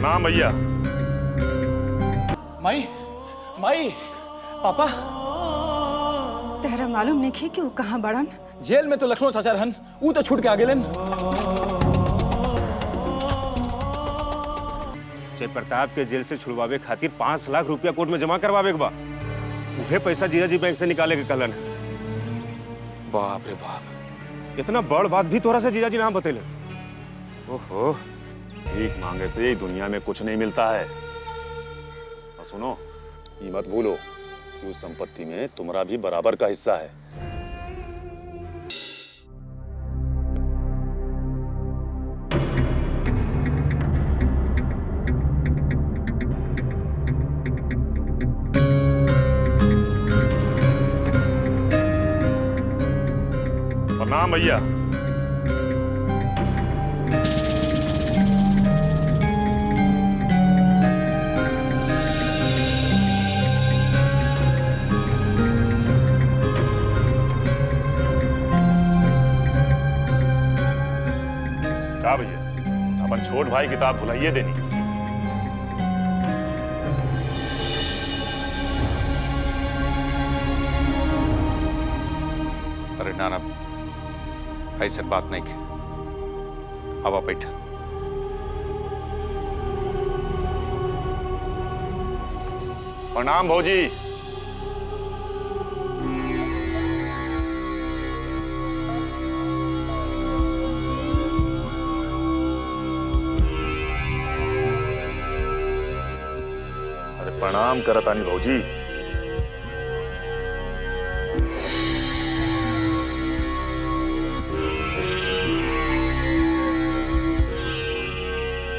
प्रणाम भैया। माई, माई, पापा। तेरा मालूम नहीं कि वो कहाँ बड़न? जेल में तो लखनऊ चाचा रहन, वो तो छूट के आगे लेन। जय प्रताप के जेल से छुड़वावे खातिर 5 लाख रुपया कोर्ट में जमा करवावे के बा। उहे पैसा जीजाजी बैंक से निकाले के कहलन। बाप रे बाप, इतना बड़ बात भी तोरा से जीजाजी ना बतेले। ओहो, भीख मांगे से दुनिया में कुछ नहीं मिलता है। और सुनो, ये मत भूलो कि उस संपत्ति में तुम्हारा भी बराबर का हिस्सा है। प्रणाम भैया। जा भैया, अपन छोट भाई किताब भुलाइए देनी। अरे नाना, ऐसे बात नहीं की। अब आप बैठ। प्रणाम भौजी। अरे प्रणाम करतानी भौजी।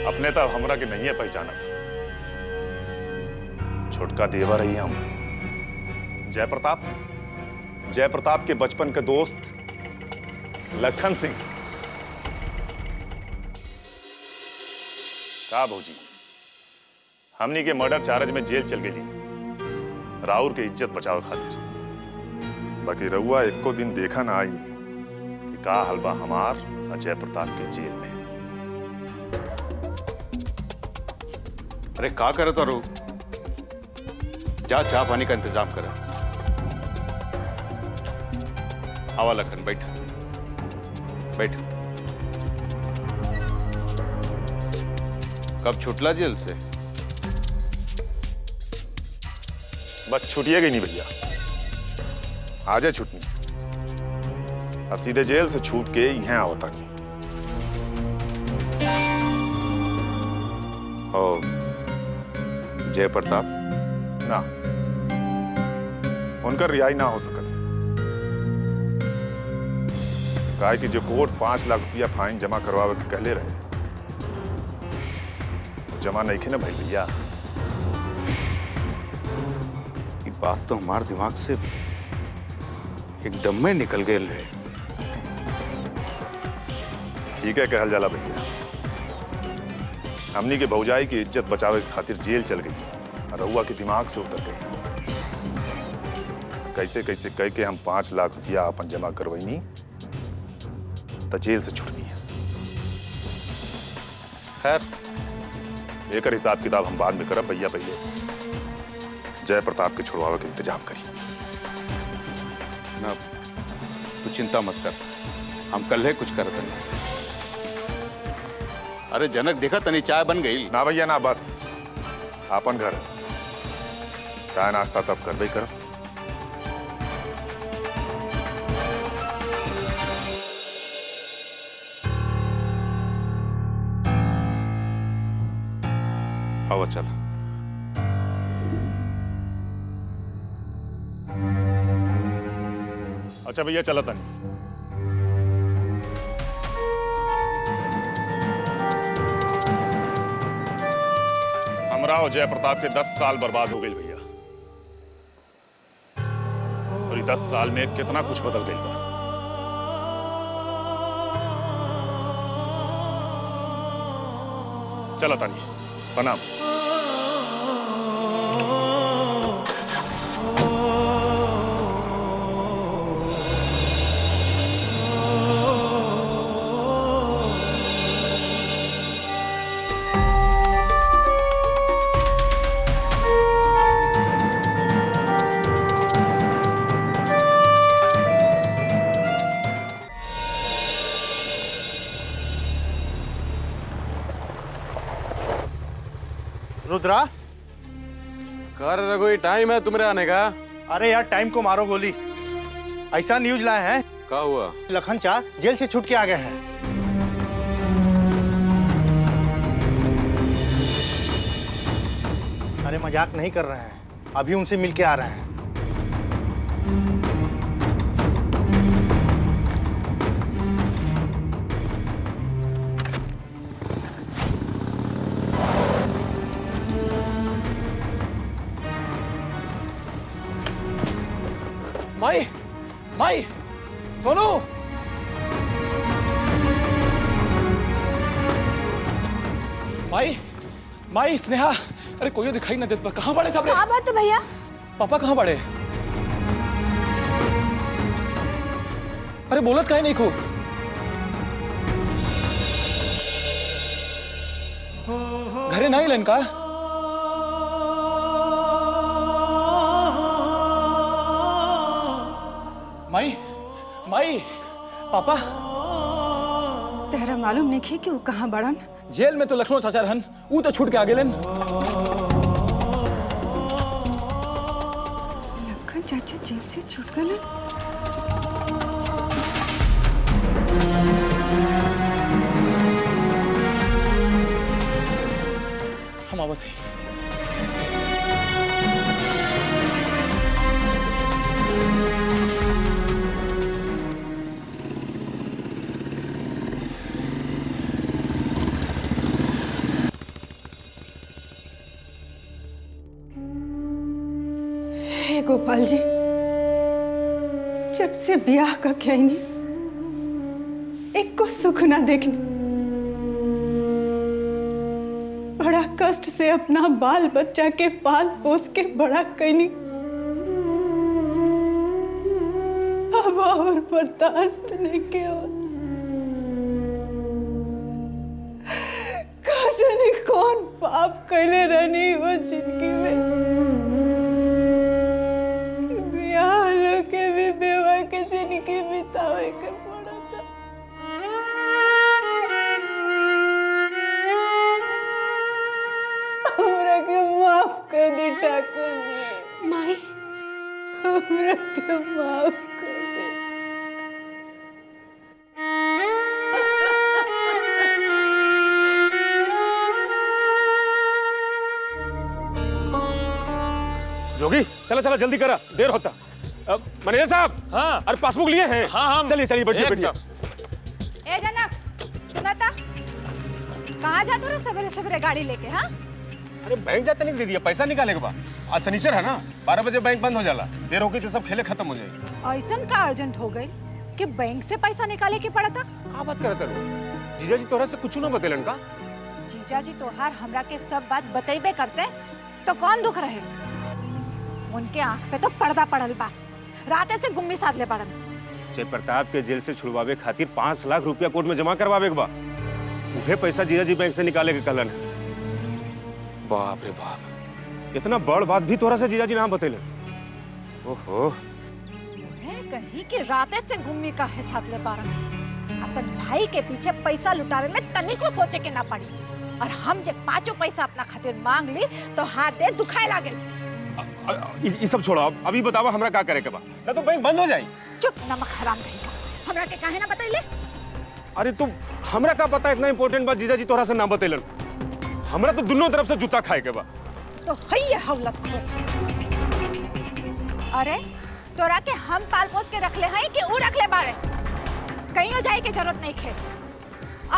अपने तब हमरा के नहीं है पहचाना। छोटका देवा रही हम जय प्रताप के बचपन के दोस्त लखन सिंह। का भौजी, हमनी के मर्डर चार्ज में जेल चल गई राउर के इज्जत बचाव खातिर। बाकी रउआ एको दिन देखा ना आई कि का हलवा हमार जय प्रताप के जेल में। अरे का करत रो? जा चाय पानी का इंतजाम करा। आवा लखन, बैठ बैठ। कब छुटला जेल से? बस छुटिए गई नहीं भैया, आज है छुटनी। और सीधे जेल से छूट के यहाँ आवता नहीं। और जय प्रताप ना, उनका रिहाई ना हो सकल। काहे कि जो कोर्ट 5 लाख रुपया फाइन जमा करवावे के कहले रहे, जमा नहीं खे ना भाई भैया। ये बात तो हमारे दिमाग से एकदम में निकल गए रहे। ठीक है कहल जाला भैया। हमनी के भौजाई की इज्जत बचावे के खातिर जेल चल गई और रउआ के दिमाग से उतर गई। कैसे कैसे कह के हम 5 लाख रुपया अपन जमा करवैनी तो जेल से छुटनी है। खैर एक हिसाब किताब हम बाद में करब भैया। पहले जय प्रताप के छुड़वावे के इंतजाम करी ना। तू चिंता मत कर, हम कल है कुछ करते नहीं। अरे जनक, देखा तनी चाय बन गई ना भैया ना, बस अपन घर चाय नाश्ता तब करबे कर। हवा चला। अच्छा भैया चला तनी। हमरा और जय प्रताप के 10 साल बर्बाद हो गए भैया। और ये 10 साल में कितना कुछ बदल गई बा। चला तानी, प्रणाम। रुद्रा, कर रघु टाइम है तुम्हारे आने का। अरे यार टाइम को मारो गोली। ऐसा न्यूज लाए हैं, क्या हुआ? लखन चा जेल से छूट के आ गए हैं। अरे मजाक नहीं कर रहे हैं, अभी उनसे मिल के आ रहे हैं। माई, माई, सोनू। माई, माई, स्नेहा, अरे कोई दिखाई ना देता। कहाँ पड़े सब रे? कहाँ बात तो भैया? पापा कहाँ पड़े? अरे बोलत काहे नहीं को? घरे नहीं लन का? माई, माई, पापा तेरा मालूम नहीं कि वो कहाँ बड़न? जेल में तो लक्ष्मण चाचा रहन, वो तो छूट के आ गेलन। लखन चाचा जेल से छूट गए। हम आवत है। हे गोपाल जी, जब से ब्याह का क्या ही नहीं, एक को सुख ना देखने, बड़ा कष्ट से अपना बाल बच्चा के पाल पोस के बड़ा कैनी, अब और बर्दाश्त नहीं के और जाने कौन पाप कैले रहनी वो जिंदगी में, ब्याह के भी बेवा के जिंदगी बितावे के पड़ा था। हमरा के माफ कर दे ठाकुर जी। माई, हमरा के माफ कर दे। जोगी, चलो चलो जल्दी करा, देर होता। मैनेजर साहब, हाँ। अरे पासबुक लिए हैं? हाँ, हम। चलिए चलिए, बैठिए बैठिए। ए जनक, सुनाता? कहाँ जाते रहे सवेरे सवेरे गाड़ी लेके? हाँ, अरे बैंक जाते नहीं दे दिया, पैसा निकाले के बाद। आज शनिचर है ना, 12 बजे बैंक बंद हो जाला, देर हो गई तो सब खेले खत्म हो जाएगी। ऐसन का अर्जेंट हो गई कि बैंक से पैसा निकाले के पड़ा था? क्या बात करते हो? जीजा जी तोरा से कुछ ना बतेलन का? जीजा जी तोहार हमरा के सब बात बतेबे करते तो कौन दुख रहे? उनके आंख पे तो पर्दा पड़ल बा, राते से गुम्मी साध ले पड़न। जय प्रताप के जेल से छुड़वावे खातिर 5 लाख रुपया कोर्ट में जमा करवावे के बा। उहे पैसा जीजा जी बैंक से निकाले के कहलन। बाप रे बाप, इतना बड़ बात भी तोरा से जीजा जी ना बतेलन। ओहो, है कहीं कि राते से गुम्मी का है साथ ले पारन। अपन भाई के पीछे पैसा लुटावे में तनिको सोचे के ना पड़ी, और हम जब 5 पैसा अपना खातिर मांग ली तो हाथ दे दुखाए लागे। ये सब छोड़ो, अभी बतावा हमरा का करे के बा, ना तो बैंक बंद हो जाई। चुप, नमक हराम कहीं का। हमरा के काहे ना बतैले? अरे तुम हमरा का पता, इतना इंपॉर्टेंट बात जीजा जी तोरा से ना बतेलन। हमरा तो दोनों तरफ से जूता खाए के बा। तो है ये हवलत खो। अरे तोरा के हम पाल पोस के रख ले हैं कि ऊ रख ले बारे? कहीं हो जाए की जरूरत नहीं खे।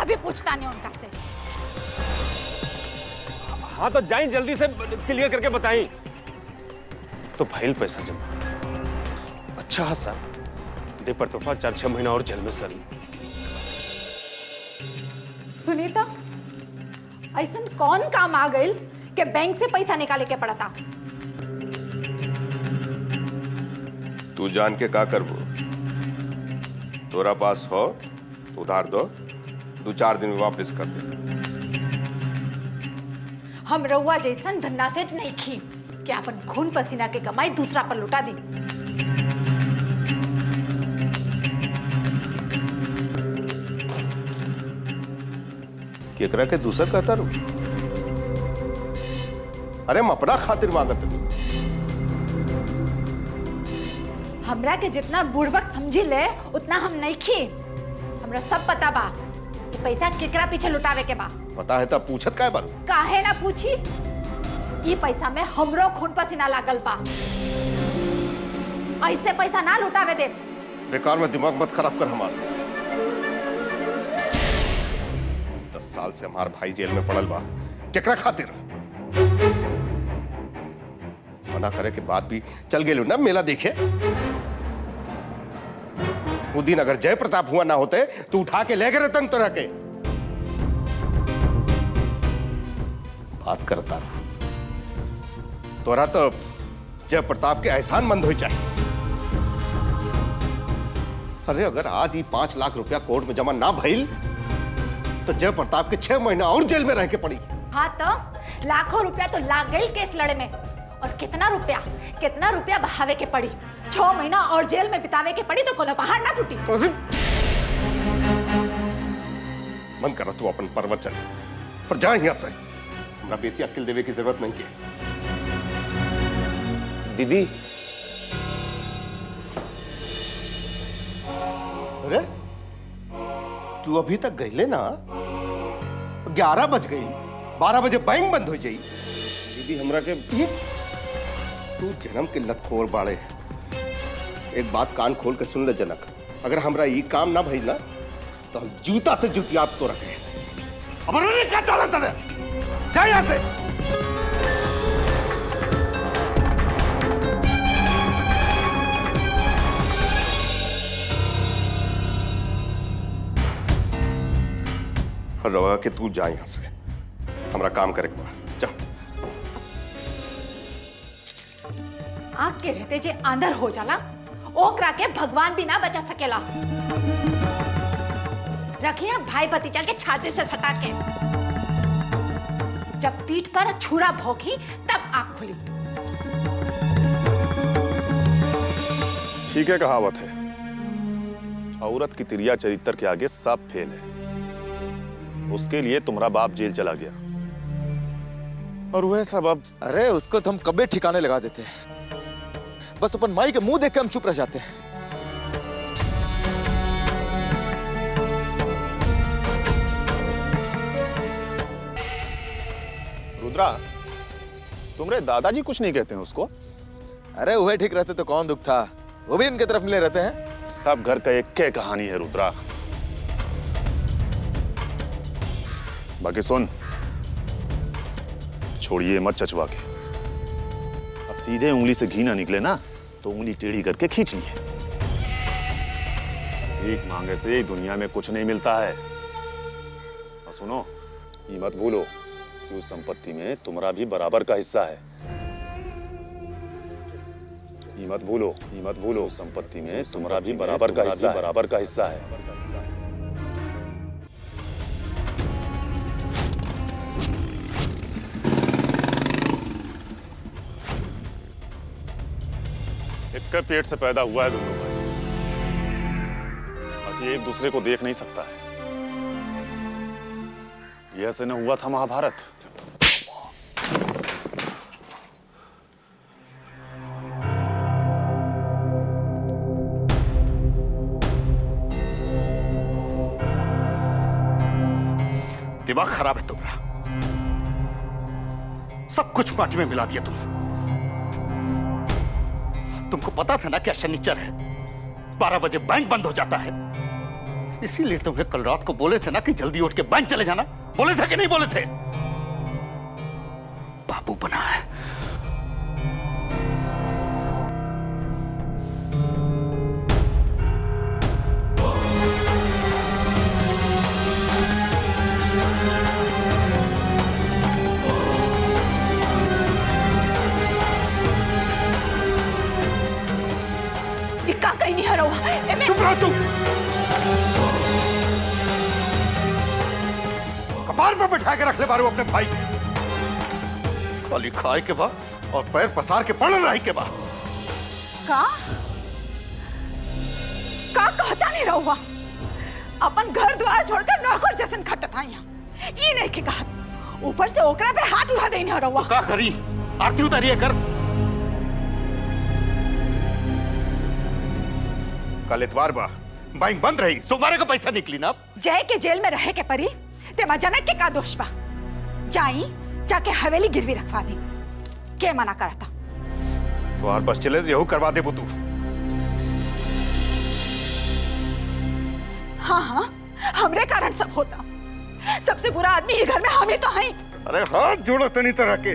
अभी पूछता नहीं उनका से। हाँ तो जाई, जल्दी से क्लियर करके बताई। तो भाई पैसा जमा। अच्छा सर, दे पर तोहफा 4-6 महीना और जेल में सरी। सुनीता, ऐसन कौन काम आ गई कि बैंक से पैसा निकाले के पड़ा था? तू जान के का करबो? तोरा पास हो तो उधार दो, 2-4 दिन में वापस कर दे। हम रउआ जैसन धन्ना से नहीं खी कि अपन खून पसीना के कमाई दूसरा पर लुटा दी। केकरा के दूसर कहता रू? अरे हम अपना खातिर मांगत हनी। हमरा के जितना बुड़बक समझी ले उतना हम नहीं खी। हमरा सब पता बा कि पैसा केकरा पीछे लुटावे के बा। पता है तब पूछत काय बारू? काहे ना पूछी? ये पैसा में हमरो खून पसीना लागल बा। ऐसे पैसा ना लुटावे दे। बेकार में दिमाग मत खराब कर हमारा। 10 साल से हमार भाई जेल में पड़ल बा, केकरा खातिर? मना करे के बाद भी चल गेलो ना मेला देखे। वो दिन अगर जय प्रताप हुआ ना होते तो उठा के ले गए रतन तरह के। बात करता रहो। तोरा तो जय प्रताप के एहसान मंद हो चाहिए। अरे अगर आज ही 5 लाख रुपया कोर्ट में जमा ना भइल तो जय प्रताप के 6 महीना और जेल में रह के पड़ी। हाँ तो लाखों रुपया तो लाग गई केस लड़े में। और कितना रुपया बहावे के पड़ी। 6 महीना और जेल में बितावे के पड़ी तो कोनो पहाड़ ना टूटी। मन करा तू अपन प्रवचन पर जा यहां से। हमरा बेसी अक्ल देवे की जरूरत नहीं है। दीदी अरे तू अभी तक गईले ना? 11 बज गई, 12 बजे बैंक बंद हो जाई। दीदी हमरा के तू जन्म के लतखोर बाड़े। एक बात कान खोल के सुन ले जनक, अगर हमरा ये काम ना भइल ना तो हम जूता से जूती आप तो रखे। अब अरे क्या डाला तने? जा यहां से। रवा के तू जा यहां से, हमरा काम करे के बा। जा। आग के रहते जे अंदर हो जाला ओकरा के भगवान भी ना बचा सकेला। रखिए भाई भतीजा के छाती से सटा के। जब पीठ पर छुरा भौंकी तब आंख खुली। ठीक है, कहावत है, औरत की तिरिया चरित्र के आगे सब फेल है। उसके लिए तुम्हारा बाप जेल चला गया और वह सब अब। अरे उसको तो हम कभी ठिकाने लगा देते हैं। बस अपन माई के मुंह देख के हम चुप रह जाते हैं। रुद्रा, तुम्हारे दादाजी कुछ नहीं कहते हैं उसको? अरे वह ठीक रहते तो कौन दुख था, वो भी इनके तरफ मिले रहते हैं। सब घर का एक क्या कहानी है रुद्रा। बाकी सुन, छोड़िए मत चचवा के। सीधे उंगली से घी ना निकले ना तो उंगली टेढ़ी करके खींच लिए। भीख मांगे से दुनिया में कुछ नहीं मिलता है। और सुनो, ये मत भूलो कि उस संपत्ति में तुम्हारा भी बराबर का हिस्सा है। ये मत भूलो संपत्ति में तुम्हारा भी बराबर का हिस्सा है। एक के पेट से पैदा हुआ है दोनों भाई, बाकी एक दूसरे को देख नहीं सकता है। यह से न हुआ था महाभारत। दिमाग खराब है तुम्हारा। सब कुछ माटी में मिला दिया तुमको पता था ना क्या शनिचर है, 12 बजे बैंक बंद हो जाता है। इसीलिए तुम्हें कल रात को बोले थे ना कि जल्दी उठ के बैंक चले जाना। बोले थे कि नहीं बोले थे? बाबू बना है। कहीं नहीं हरा चुप रहो तू। कपार पे बैठा के रख ले बारू अपने भाई के। खाली खाए के बाद और पैर पसार के पड़ रही के बाद। का कहता नहीं रहुआ? अपन घर द्वार छोड़कर नौकर जैसन खटत था यहाँ। ये नहीं के कहा ऊपर से ओकरा पे हाथ उठा देनी है रउआ। का करी? आरती उतारिए कर। कल इतवार बा, बैंक बंद रही, सोमवार का पैसा निकली ना। जय के जेल में रहे के परी ते जनक के का दोष बा? जाई जाके हवेली गिरवी रखवा दी। के मना करता? तो यार बस चले यहू करवा दे तू। हाँ हाँ, हमरे कारण सब होता। सबसे बुरा आदमी ये घर में हम ही तो हैं। अरे हाथ जोड़ो तनी तरह के।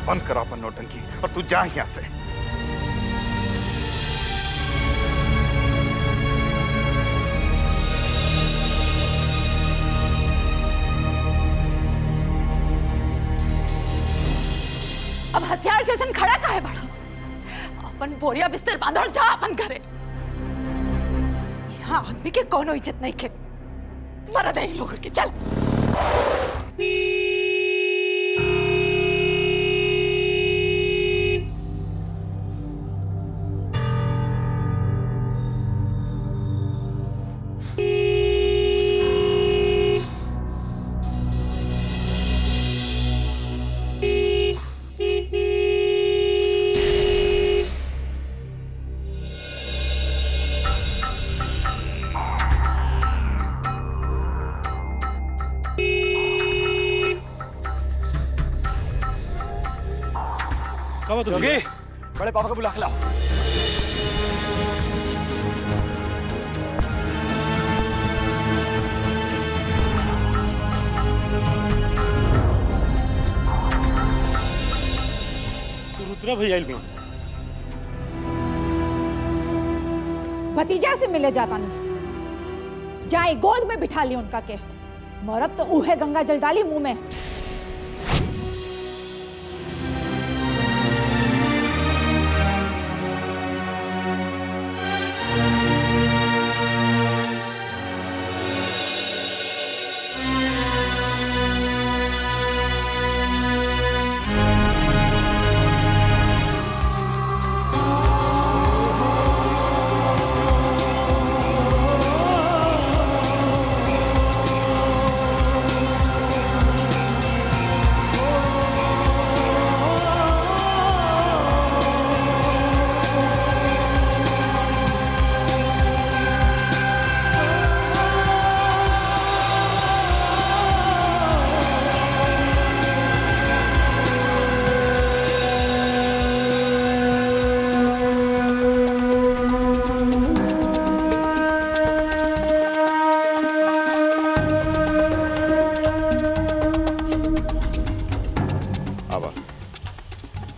बंद करा अपन नौटंकी और तू जा यहां से। अब हथियार जैसन खड़ा काहे बड़ा? अपन बोरिया बिस्तर बांधो और जा अपन घरे। यहाँ आदमी के कोनो इज्जत नहीं के। मरा दे इन लोगों के, चल। जोगी, बड़े पापा को बुला के लाओ। तू रुद्रा भैया इल्मी भतीजा से मिले जाता नहीं। जाए गोद में बिठा ली उनका के। मरब तो उहे गंगा जल डाली मुंह में।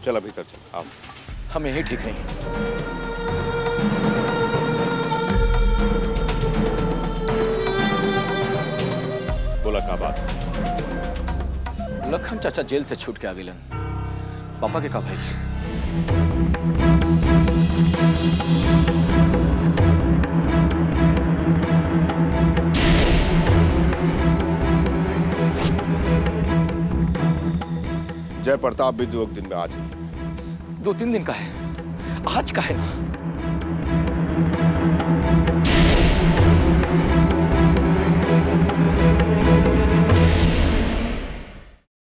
चल भीतर चल। आओ। हम यही ठीक हैं। बोला का बात? लखन चाचा जेल से छूट के आ गिलन। पापा के का भाई? जय प्रताप भी 2 दिन में आ जाए। 2-3 दिन का है, आज का है ना।